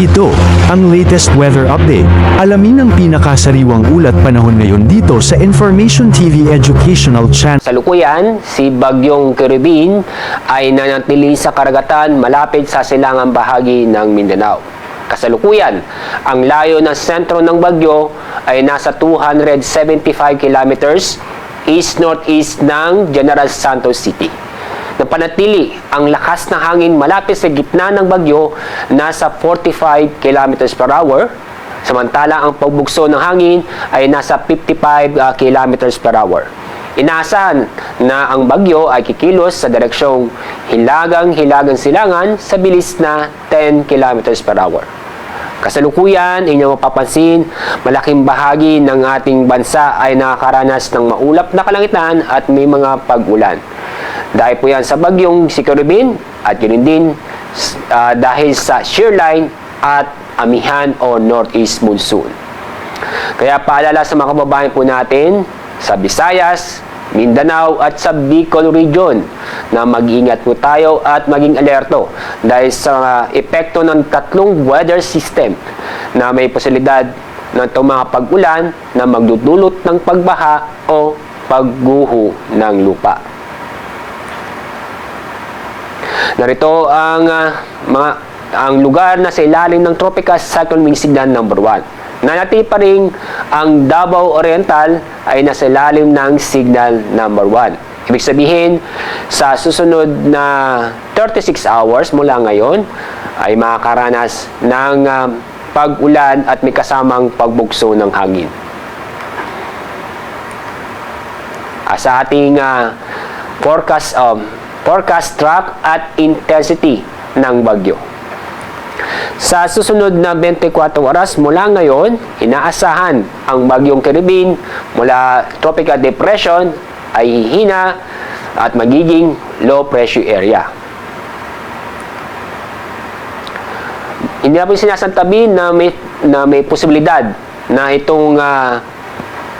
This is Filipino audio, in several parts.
Ito, ang latest weather update. Alamin ang pinakasariwang ulat panahon ngayon dito sa Information TV Educational Channel. Kasalukuyan, si Bagyong Caribbean ay nanatili sa karagatan malapit sa silangang bahagi ng Mindanao. Kasalukuyan, ang layo ng sentro ng bagyo ay nasa 275 kilometers east-northeast ng General Santos City. Napanatili ang lakas ng hangin malapit sa gitna ng bagyo nasa 45 kilometers per hour, samantala ang pagbugso ng hangin ay nasa 55 kilometers per hour. Inaasahan na ang bagyo ay kikilos sa direksyong hilagang silangan sa bilis na 10 kilometers per hour. Kasalukuyan, inyong mapapansin, malaking bahagi ng ating bansa ay nakakaranas ng maulap na kalangitan at may mga pag-ulan. Dahil po yan sa bagyong si Caribbean at yun din dahil sa shear line at amihan o northeast monsoon. Kaya paalala sa mga kababayan po natin sa Visayas, Mindanao at sa Bicol region na mag-ingat po tayo at maging alerto dahil sa epekto ng tatlong weather system na may posibilidad ng itong mga pag-ulan na magdudulot ng pagbaha o pagguho ng lupa. Narito ang lugar na sa ilalim ng Tropical Cyclone Wind Signal number 1. Nanatili pa rin ang Davao Oriental ay nasa ilalim ng Signal number 1. Ibig sabihin, sa susunod na 36 hours mula ngayon ay makakaranas ng pag-ulan at may kasamang pagbugso ng hangin. Sa ating forecast track at intensity ng bagyo. Sa susunod na 24 oras mula ngayon, inaasahan ang Bagyong Caribbean mula tropical depression ay hihina at magiging low pressure area. Hindi na po sinasantabi na may posibilidad na itong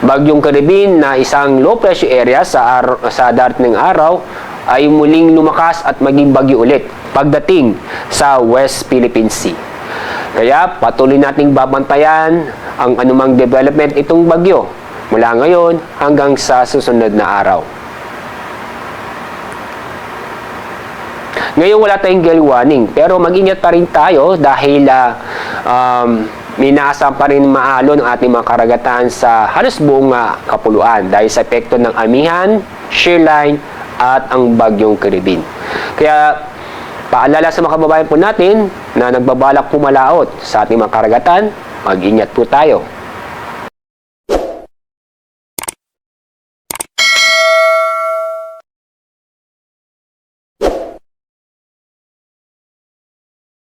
Bagyong Caribbean na isang low pressure area sa darating araw ay muling lumakas at maging bagyo ulit pagdating sa West Philippine Sea. Kaya patuloy nating babantayan ang anumang development itong bagyo mula ngayon hanggang sa susunod na araw. Ngayon wala tayong gale warning pero mag-ingat pa rin tayo dahil may naasahan pa rin maalon ang ating mga karagatan sa halos buong kapuluan dahil sa epekto ng amihan, shear line at ang Bagyong Caribbean. Kaya paalala sa mga kababayan po natin na nagbabalak pumalaot sa ating mga karagatan, mag-ingat po tayo.